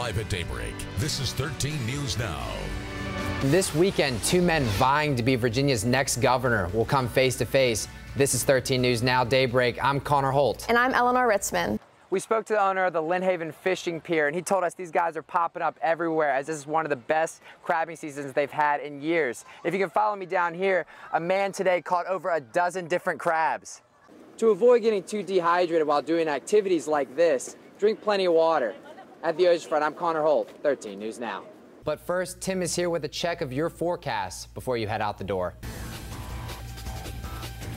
Live at daybreak. This is 13 News Now. This weekend, two men vying to be Virginia's next governor will come face to face. This is 13 News Now Daybreak. I'm Connor Holt. And I'm Eleanor Ritzman. We spoke to the owner of the Lynn Haven Fishing Pier, and he told us these guys are popping up everywhere as this is one of the best crabbing seasons they've had in years. If you can follow me down here, a man today caught over a dozen different crabs. To avoid getting too dehydrated while doing activities like this, drink plenty of water. At the oceanfront, I'm Connor Holt, 13 News Now. But first, Tim is here with a check of your forecast before you head out the door.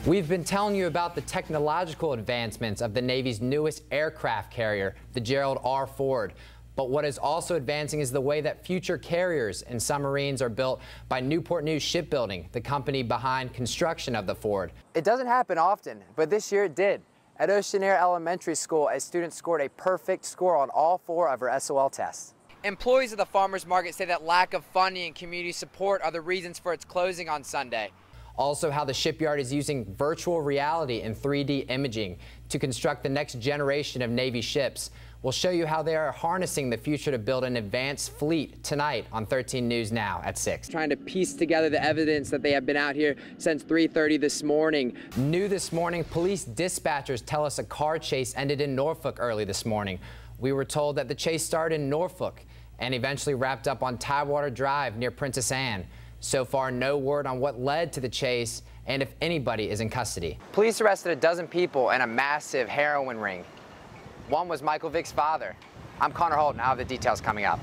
We've been telling you about the technological advancements of the Navy's newest aircraft carrier, the Gerald R. Ford. But what is also advancing is the way that future carriers and submarines are built by Newport News Shipbuilding, the company behind construction of the Ford. It doesn't happen often, but this year it did. At Oceanair Elementary School, a student scored a perfect score on all 4 of her SOL tests. Employees of the farmers market say that lack of funding and community support are the reasons for its closing on Sunday. Also, how the shipyard is using virtual reality and 3D imaging to construct the next generation of Navy ships. We'll show you how they are harnessing the future to build an advanced fleet tonight on 13 News Now at 6. Trying to piece together the evidence that they have been out here since 3:30 this morning. New this morning, police dispatchers tell us a car chase ended in Norfolk early this morning. We were told that the chase started in Norfolk and eventually wrapped up on Tidewater Drive near Princess Anne. So far, no word on what led to the chase and if anybody is in custody. Police arrested a dozen people in a massive heroin ring. One was Michael Vick's father. I'm Connor Holt, and I have the details coming up.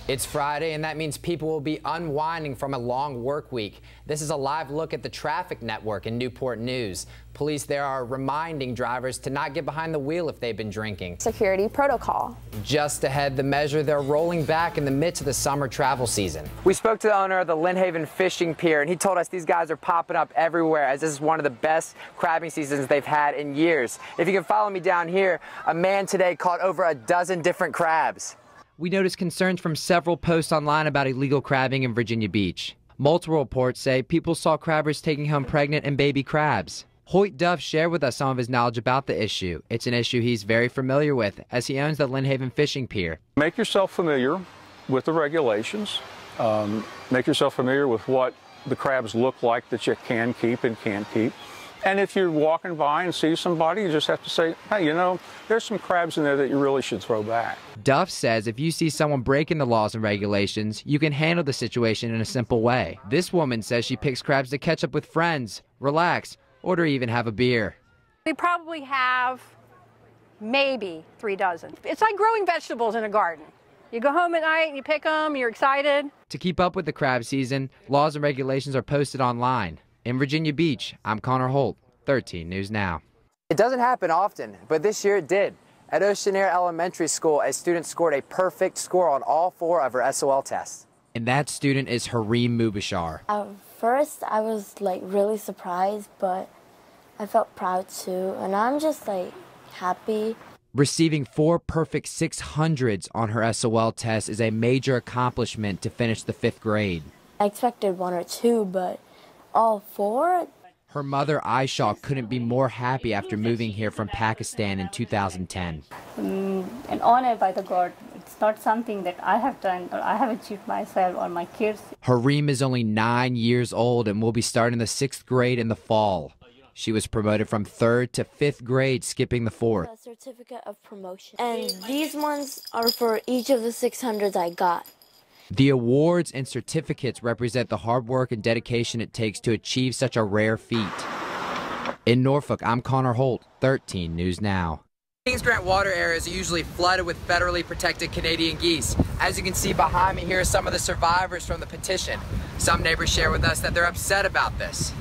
It's Friday, and that means people will be unwinding from a long work week. This is a live look at the traffic network in Newport News. Police there are reminding drivers to not get behind the wheel if they've been drinking. Security protocol. Just ahead, the measure they're rolling back in the midst of the summer travel season. We spoke to the owner of the Lynn Haven Fishing Pier, and he told us these guys are popping up everywhere as this is one of the best crabbing seasons they've had in years. If you can follow me down here, a man today caught over a dozen different crabs. We noticed concerns from several posts online about illegal crabbing in Virginia Beach. Multiple reports say people saw crabbers taking home pregnant and baby crabs. Hoyt Duff shared with us some of his knowledge about the issue. It's an issue he's very familiar with as he owns the Lynn Haven Fishing Pier. Make yourself familiar with the regulations. Make yourself familiar with what the crabs look like that you can keep and can't keep. And if you're walking by and see somebody, you just have to say, hey, you know, there's some crabs in there that you really should throw back. Duff says if you see someone breaking the laws and regulations, you can handle the situation in a simple way. This woman says she picks crabs to catch up with friends, relax, or to even have a beer. We probably have maybe 3 dozen. It's like growing vegetables in a garden. You go home at night, you pick them, you're excited. To keep up with the crab season, laws and regulations are posted online. In Virginia Beach, I'm Connor Holt, 13 News Now. It doesn't happen often, but this year it did. At Oceanair Elementary School, a student scored a perfect score on all 4 of her SOL tests. And that student is Hareem Mubashar. At first, I was really surprised, but I felt proud too, and I'm just happy. Receiving 4 perfect 600s on her SOL test is a major accomplishment to finish the 5th grade. I expected 1 or 2, but all 4? Her mother, Aisha, couldn't be more happy after moving here from Pakistan in 2010. An honor by the God. It's not something that I have done or I have achieved myself or my kids. Hareem is only 9 years old and will be starting the 6th grade in the fall. She was promoted from 3rd to 5th grade, skipping the 4th. A certificate of promotion. And these ones are for each of the 600s I got. The awards and certificates represent the hard work and dedication it takes to achieve such a rare feat. In Norfolk, I'm Connor Holt, 13 News Now. Kings Grant water areas are usually flooded with federally protected Canadian geese. As you can see behind me, here are some of the survivors from the petition. Some neighbors share with us that they're upset about this.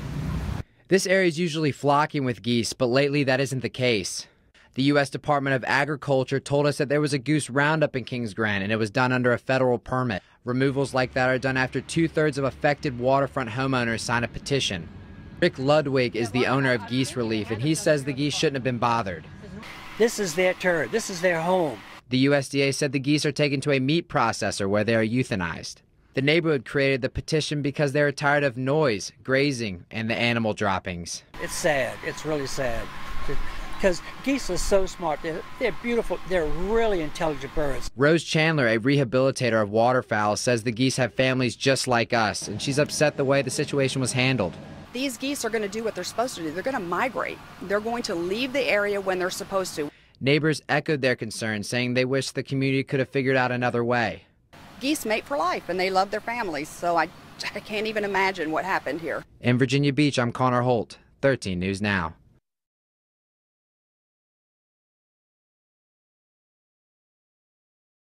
This area is usually flocking with geese, but lately that isn't the case. The U.S. Department of Agriculture told us that there was a goose roundup in Kings Grant, and it was done under a federal permit. Removals like that are done after 2/3 of affected waterfront homeowners sign a petition. Rick Ludwig is the owner of Geese Relief, and he says the geese shouldn't have been bothered. This is their turn. This is their home. The USDA said the geese are taken to a meat processor where they are euthanized. The neighborhood created the petition because they are tired of noise, grazing, and the animal droppings. It's sad. It's really sad. because geese are so smart. They're beautiful. They're really intelligent birds. Rose Chandler, a rehabilitator of waterfowl, says the geese have families just like us, and she's upset the way the situation was handled. These geese are going to do what they're supposed to do. They're going to migrate. They're going to leave the area when they're supposed to. Neighbors echoed their concerns, saying they wish the community could have figured out another way. Geese mate for life, and they love their families, so I can't even imagine what happened here. In Virginia Beach, I'm Connor Holt, 13 News Now.